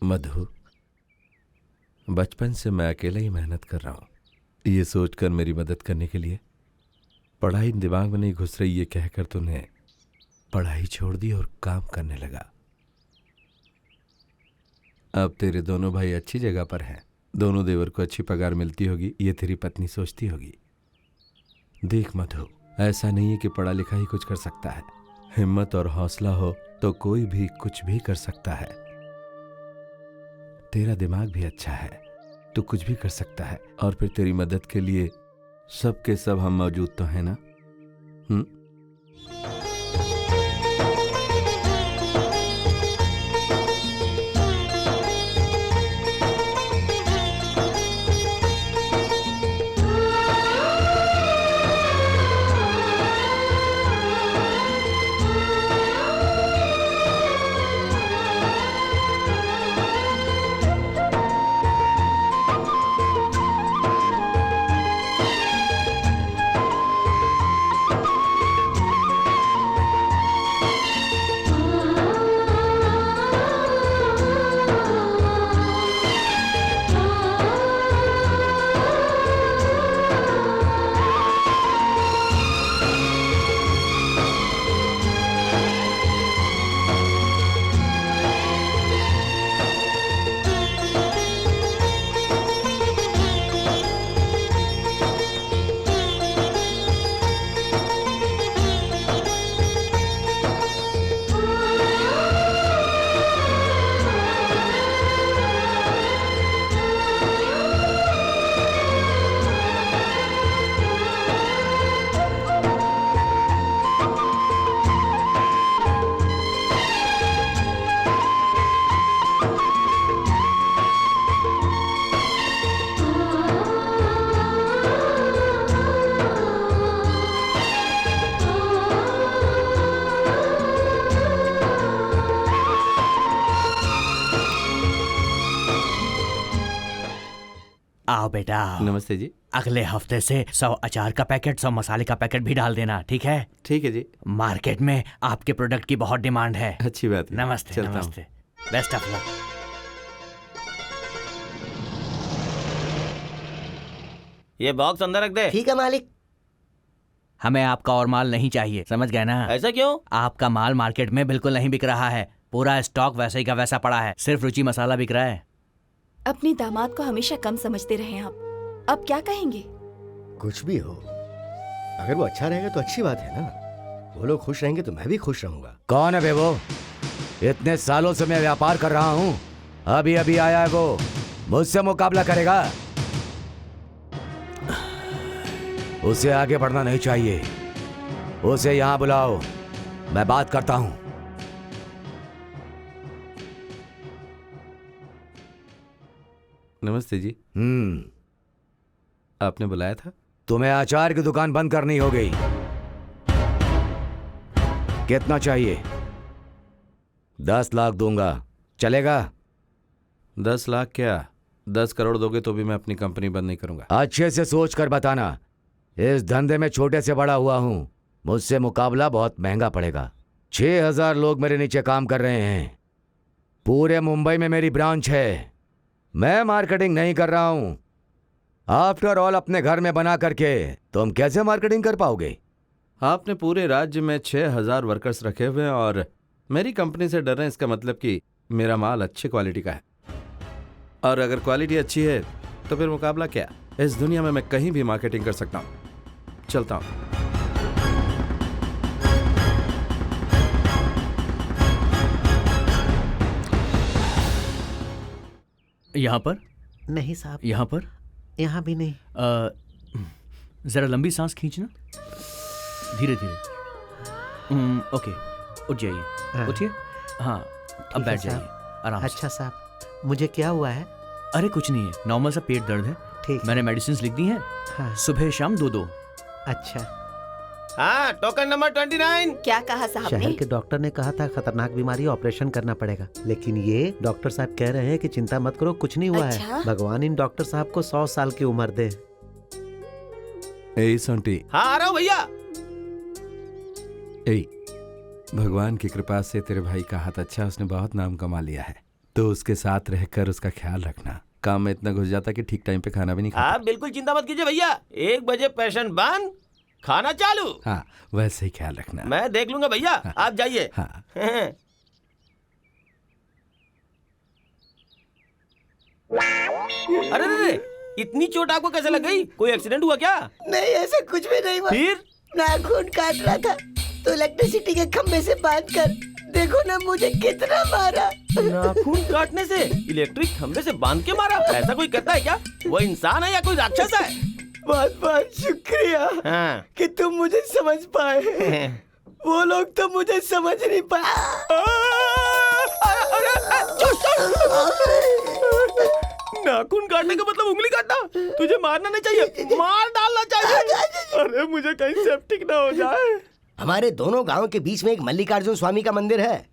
मधु, बचपन से मैं अकेला ही मेहनत कर रहा हूँ, ये सोचकर मेरी मदद करने के लिए पढ़ाई दिमाग में नहीं घुस रही, ये कहकर तूने पढ़ाई छोड़ दी और काम करने लगा। अब तेरे दोनों भाई अच्छी जगह पर हैं, दोनों देवर को अच्छी पगार मिलती होगी, ये तेरी पत्नी सोचती होगी। देख मधु, ऐसा नहीं है कि पढ़ा लिखा ही कुछ कर सकता है। हिम्मत और हौसला हो तो कोई भी कुछ भी कर सकता है। तेरा दिमाग भी अच्छा है, तू कुछ भी कर सकता है, और फिर तेरी मदद के लिए सब के सब हम मौजूद तो हैं ना। आओ बेटा। नमस्ते जी। अगले हफ्ते से 100 अचार का पैकेट, 100 मसाले का पैकेट भी डाल देना, ठीक है? ठीक है जी। मार्केट में आपके प्रोडक्ट की बहुत डिमांड है। अच्छी बात है। नमस्ते नमस्ते, बेस्ट ऑफ लक। ये बॉक्स अंदर रख दे। ठीक है मालिक। हमें आपका और माल नहीं चाहिए, समझ गए ना? ऐसा क्यों? आपका माल मार्केट में बिल्कुल नहीं बिक रहा है, पूरा स्टॉक वैसे ही का वैसा पड़ा है, सिर्फ रुचि मसाला बिक रहा है। अपने दामाद को हमेशा कम समझते रहे आप, अब क्या कहेंगे? कुछ भी हो, अगर वो अच्छा रहेगा तो अच्छी बात है ना। वो लोग खुश रहेंगे तो मैं भी खुश रहूंगा। कौन है बे वो? इतने सालों से मैं व्यापार कर रहा हूँ, अभी अभी आया है वो, मुझसे मुकाबला करेगा? उसे आगे बढ़ना नहीं चाहिए, उसे यहाँ बुलाओ, मैं बात करता हूँ। नमस्ते जी। आपने बुलाया था? तुम्हें अचार की दुकान बंद करनी हो गई। कितना चाहिए? 10 लाख दूंगा, चलेगा? 10 लाख क्या, 10 करोड़ दोगे तो भी मैं अपनी कंपनी बंद नहीं करूंगा। अच्छे से सोच कर बताना, इस धंधे में छोटे से बड़ा हुआ हूं, मुझसे मुकाबला बहुत महंगा पड़ेगा। 6000 लोग मेरे नीचे काम कर रहे हैं, पूरे मुंबई में मेरी ब्रांच है, मैं मार्केटिंग नहीं कर रहा हूं। आफ्टर ऑल अपने घर में बना करके तुम कैसे मार्केटिंग कर पाओगे? आपने पूरे राज्य में 6000 वर्कर्स रखे हुए हैं और मेरी कंपनी से डर रहे हैं, इसका मतलब कि मेरा माल अच्छी क्वालिटी का है, और अगर क्वालिटी अच्छी है तो फिर मुकाबला क्या? इस दुनिया में मैं कहीं भी मार्केटिंग कर सकता हूं। चलता हूं। यहाँ पर नहीं साहब। यहाँ पर? यहाँ भी नहीं। जरा लंबी सांस खींचना, धीरे धीरे। ओके, उठ जाइए, उठिए। हाँ, अब बैठ जाइए आराम से। अच्छा साहब, मुझे क्या हुआ है? अरे कुछ नहीं है, नॉर्मल सा पेट दर्द है। ठीक, मैंने मेडिसिन लिख दी हैं। हाँ। सुबह शाम 2-2। अच्छा। हाँ, टोकन नंबर 29। क्या कहा साहब ने? शहर के डॉक्टर ने कहा था खतरनाक बीमारी, ऑपरेशन करना पड़ेगा, लेकिन ये डॉक्टर साहब कह रहे हैं कि चिंता मत करो, कुछ नहीं हुआ अच्छा? है। भगवान इन डॉक्टर साहब को 100 साल की उम्र दे। ए संटी। हाँ आ रहा हूँ भैया। भगवान की कृपा से तेरे भाई का हाथ अच्छा है, उसने बहुत नाम कमा लिया है। तो उसके साथ रहकर उसका ख्याल रखना। काम में इतना घुस जाता कि ठीक टाइम पे खाना भी नहीं खाता। आप बिल्कुल चिंता मत कीजिए भैया, 1 बजे पेशेंट बंद, खाना चालू। हाँ, वैसे ही ख्याल रखना। मैं देख लूंगा भैया, आप जाइए। हाँ। अरे अरे, इतनी चोट आपको कैसे लग गई? कोई एक्सीडेंट हुआ क्या? नहीं, ऐसा कुछ भी नहीं हुआ। फिर नाखून काट रहा था तो इलेक्ट्रिसिटी के खंभे से बांध कर देखो ना मुझे कितना मारा। नाखून काटने से इलेक्ट्रिक खंभे से बांध के मारा? ऐसा कोई करता है क्या? वो इंसान है या कोई राक्षस है? बहुत बहुत शुक्रिया हाँ। कि तुम मुझे समझ पाए। वो लोग तो मुझे समझ नहीं पाए। नाखून काटने का मतलब उंगली काटना? तुझे मारना नहीं चाहिए, मार डालना चाहिए। अरे मुझे कहीं सेप्टिक ना हो जाए। हमारे दोनों गांव के बीच में एक मल्लिकार्जुन स्वामी का मंदिर है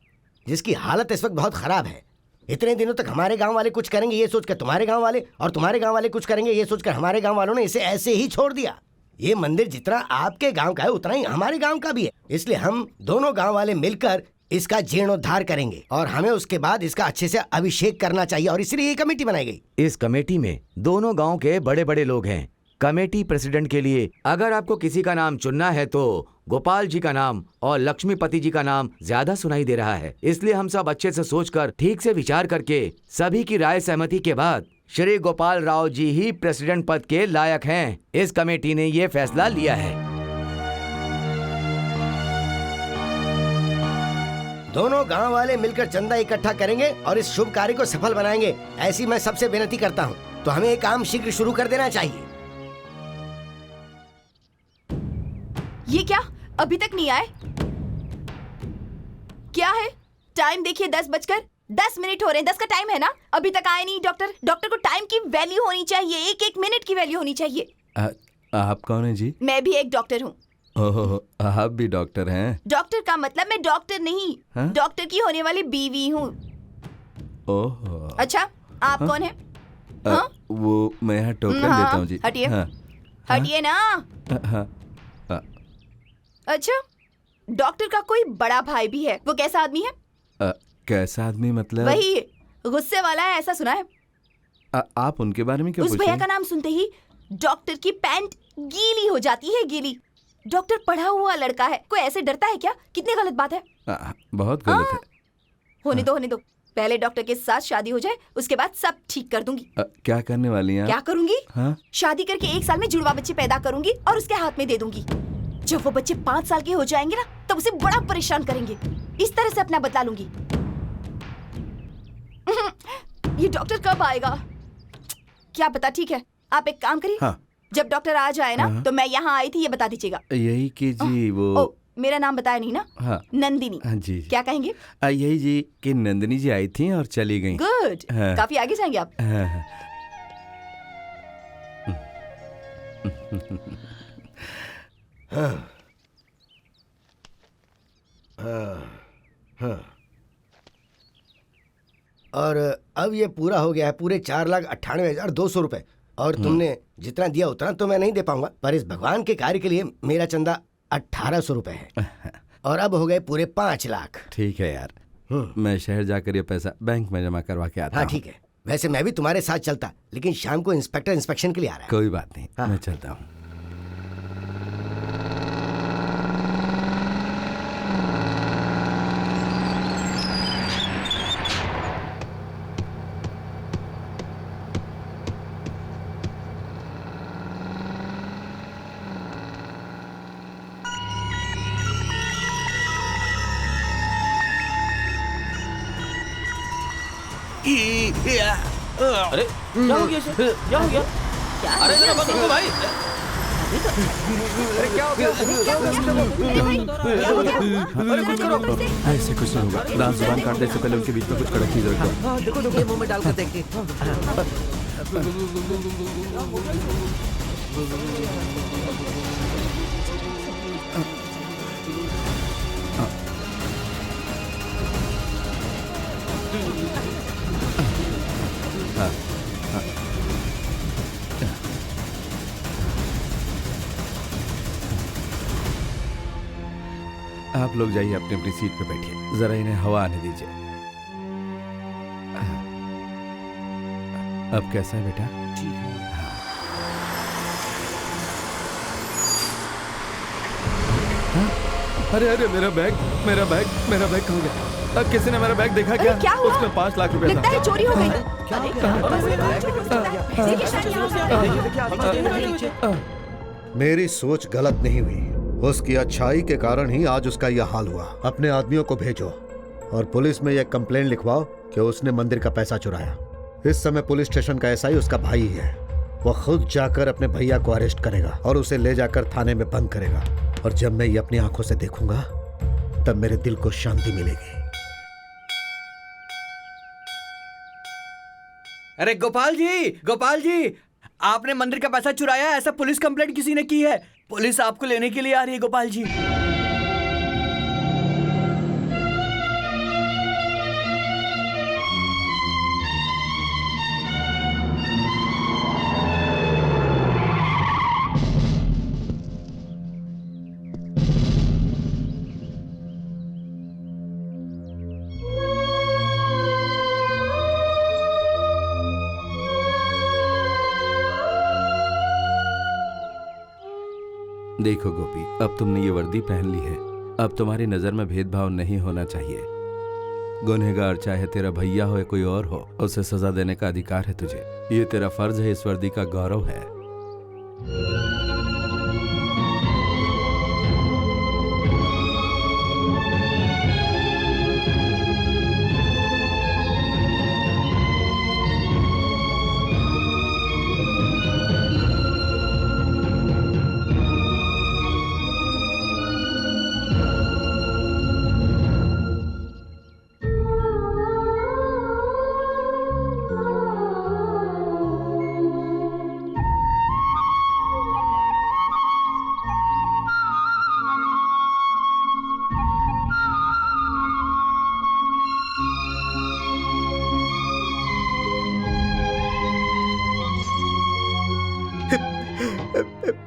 जिसकी हालत इस वक्त बहुत खराब है। इतने दिनों तक हमारे गांव वाले कुछ करेंगे ये सोचकर तुम्हारे गांव वाले, और तुम्हारे गांव वाले कुछ करेंगे ये सोचकर हमारे गांव वालों ने इसे ऐसे ही छोड़ दिया। ये मंदिर जितना आपके गांव का है उतना ही हमारे गांव का भी है, इसलिए हम दोनों गांव वाले मिलकर इसका जीर्णोद्धार करेंगे और हमें उसके बाद इसका अच्छे से अभिषेक करना चाहिए, और इसलिए ये कमेटी बनाई गई। इस कमेटी में दोनों गांव के बड़े बड़े लोग हैं। कमेटी प्रेसिडेंट के लिए अगर आपको किसी का नाम चुनना है तो गोपाल जी का नाम और लक्ष्मीपति जी का नाम ज्यादा सुनाई दे रहा है, इसलिए हम सब अच्छे से सोचकर ठीक से विचार करके सभी की राय सहमति के बाद श्री गोपाल राव जी ही प्रेसिडेंट पद के लायक हैं। इस कमेटी ने ये फैसला लिया है। दोनों गांव वाले मिलकर चंदा इकट्ठा करेंगे और इस शुभ कार्य को सफल बनाएंगे, ऐसी मैं सबसे विनती करता हूं। तो हमें ये काम शीघ्र शुरू कर देना चाहिए। ये क्या अभी तक नहीं आए? क्या है? टाइम देखिए, 10:10 हो रहे हैं। 10 का टाइम है ना? अभी तक आए नहीं डॉक्टर। डॉक्टर को टाइम की वैल्यू होनी चाहिए, एक मिनट की वैल्यू होनी चाहिए। आप कौन है जी? मैं भी एक डॉक्टर हूँ। ओह, आप भी डॉक्टर हैं? डॉक्टर का मतलब मैं डॉक्टर नहीं, हाँ? डॉक्टर की होने वाली बीवी हूँ। ओह, अच्छा, आप कौन है? हाँ? वो मैं यहाँ टोकन देता हूँ जी। हटिए। हाँ। हटिए ना। हाँ। अच्छा, डॉक्टर का कोई बड़ा भाई भी है, वो कैसा आदमी है? कैसा आदमी मतलब? वही गुस्से वाला है, ऐसा सुना है। आप उनके बारे में क्यों उस पूछ भैया रही का नाम सुनते ही डॉक्टर की पैंट गीली हो जाती है, गीली। डॉक्टर पढ़ा हुआ लड़का है, कोई ऐसे डरता है क्या? कितनी गलत बात है। बहुत गलत है। होने दो, पहले डॉक्टर के साथ शादी हो जाए, उसके बाद सब ठीक कर दूंगी। क्या करने वाली हैं? क्या करूंगी? हाँ? शादी करके 1 साल में जुड़वा बच्चे पैदा करूंगी और उसके हाथ में दे दूंगी। जब वो बच्चे 5 साल के हो जाएंगे ना, तब उसे बड़ा परेशान करेंगे। इस तरह से अपना बदला लूंगी। ये डॉक्टर कब आएगा क्या पता। ठीक है, आप एक काम करिए। हाँ। जब डॉक्टर आ जाए ना, तो मैं यहाँ आई थी ये बता दीजिएगा। यही कि जी वो मेरा नाम बताया नहीं ना? हाँ। नंदिनी। हाँ जी। क्या कहेंगे? यही जी कि नंदिनी जी आई थी और चली गई। गुड। हाँ। काफी आगे जाएंगे आप। और अब ये पूरा हो गया है, पूरे 4,98,200 रुपए। और तुमने जितना दिया उतना तो मैं नहीं दे पाऊंगा, पर इस भगवान के कार्य के लिए मेरा चंदा 1,800 रुपए है। और अब हो गए पूरे 5 लाख। ठीक है यार, मैं शहर जाकर ये पैसा बैंक में जमा करवा के आता हाँ हूँ। ठीक है, वैसे मैं भी तुम्हारे साथ चलता, लेकिन शाम को इंस्पेक्टर इंस्पेक्शन के लिए आ रहा है। कोई बात नहीं, हाँ। मैं चलता हूँ। अरे क्या हो गया इसे? क्या हो गया? अरे जरा बंद करो भाई। अरे कुछ करो। ऐसे कुछ नहीं होगा। दांत जुबान काटने से पहले उनके बीच में कुछ कड़क चीज रख दो। देखो ये मुंह में डालकर देखिए। आप लोग जाइए अपनी अपनी सीट पे बैठिए, जरा इन्हें हवा आने दीजिए। अब कैसा है बेटा? ठीक है। अरे अरे मेरा बैग कहाँ गया? अब किसी ने मेरा बैग देखा क्या? अरे क्या हुआ? उसमें 5 लाख रुपए लगता था। है चोरी हो गई। मेरी सोच गलत नहीं हुई। उसकी अच्छाई के कारण ही आज उसका यह हाल हुआ। अपने आदमियों को भेजो और पुलिस में यह कंप्लेंट लिखवाओ कि उसने मंदिर का पैसा चुराया। इस समय पुलिस स्टेशन का एसआई उसका भाई ही है। वह खुद जाकर अपने भैया को अरेस्ट करेगा और उसे ले जाकर थाने में बंद करेगा। और जब मैं ये अपनी आंखों से देखूंगा तब मेरे दिल को शांति मिलेगी। अरे गोपाल जी, आपने मंदिर का पैसा चुराया, ऐसा पुलिस कंप्लेंट किसी ने की है। पुलिस आपको लेने के लिए आ रही है गोपाल जी। देखो गोपी, अब तुमने ये वर्दी पहन ली है। अब तुम्हारी नजर में भेदभाव नहीं होना चाहिए। गुनहगार चाहे तेरा भैया हो या कोई और हो, उसे सजा देने का अधिकार है तुझे। ये तेरा फर्ज है, इस वर्दी का गौरव है।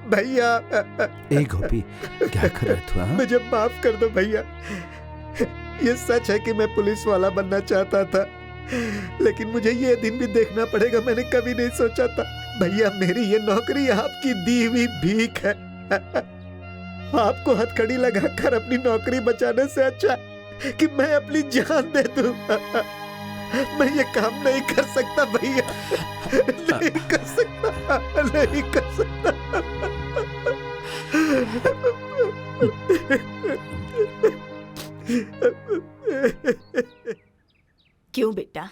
भैया, ए गोपी, क्या कर रहा तू? हाँ? मुझे माफ कर दो भैया। ये सच है कि मैं पुलिस वाला बनना चाहता था, लेकिन मुझे ये दिन भी देखना पड़ेगा। मैंने कभी नहीं सोचा था भैया, मेरी ये नौकरी आपकी दी हुई भीख है। आपको हथकड़ी लगाकर अपनी नौकरी बचाने से अच्छा कि मैं अपनी जान दे दूं। मैं ये काम नहीं कर सकता भैया, नहीं कर सकता, नहीं कर सकता। क्यों बेटा,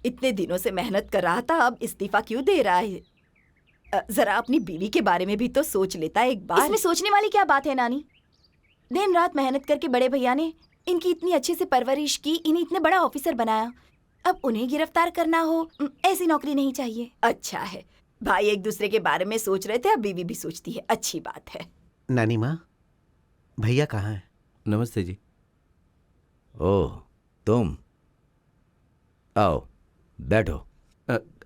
इतने दिनों से मेहनत कर रहा था, अब इस्तीफा क्यों दे रहा है? जरा अपनी बीवी के बारे में भी तो सोच लेता एक बार। इसमें सोचने वाली क्या बात है नानी? दिन रात मेहनत करके बड़े भैया ने इनकी इतनी अच्छे से परवरिश की, इन्हें इतने बड़ा ऑफिसर बनाया। अब उन्हें गिरफ्तार करना हो, ऐसी नौकरी नहीं चाहिए। अच्छा है, भाई एक दूसरे के बारे में सोच रहे थे, अब बीवी भी सोचती है, अच्छी बात है। नानी माँ, भैया कहाँ है? नमस्ते जी। ओह, तुम आओ, बैठो।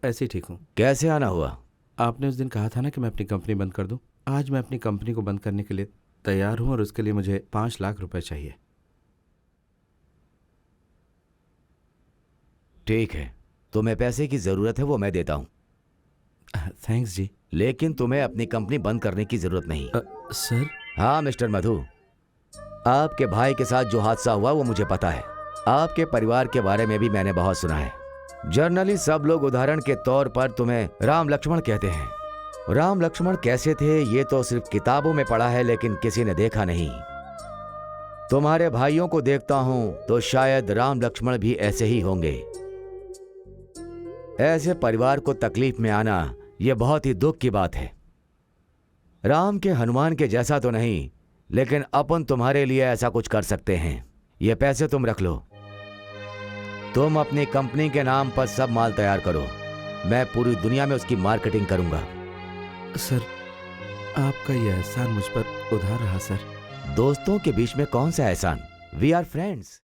ऐसे ठीक हूँ। कैसे आना हुआ? आपने उस दिन कहा था ना कि मैं अपनी कंपनी बंद कर दूं। आज मैं अपनी कंपनी को बंद करने के लिए तैयार हूं और उसके लिए मुझे 5 लाख रुपए चाहिए। ठीक है, तुम्हें पैसे की जरूरत है वो मैं देता हूं। थैंक्स जी। लेकिन तुम्हें अपनी कंपनी बंद करने की जरूरत नहीं। सर? हाँ मिस्टर मधु, आपके भाई के साथ जो हादसा हुआ वो मुझे पता है। आपके परिवार के बारे में भी मैंने बहुत सुना है। जनरली सब लोग उदाहरण के तौर पर तुम्हें राम लक्ष्मण कहते हैं। राम लक्ष्मण कैसे थे ये तो सिर्फ किताबों में पढ़ा है, लेकिन किसी ने देखा नहीं। तुम्हारे भाइयों को देखता हूं तो शायद राम लक्ष्मण भी ऐसे ही होंगे। ऐसे परिवार को तकलीफ में आना यह बहुत ही दुख की बात है। राम के हनुमान के जैसा तो नहीं, लेकिन अपन तुम्हारे लिए ऐसा कुछ कर सकते हैं। ये पैसे तुम रख लो। तुम अपनी कंपनी के नाम पर सब माल तैयार करो, मैं पूरी दुनिया में उसकी मार्केटिंग करूंगा। सर, आपका यह एहसान मुझ पर उधार रहा सर। दोस्तों के बीच में कौन सा एहसान? We are friends.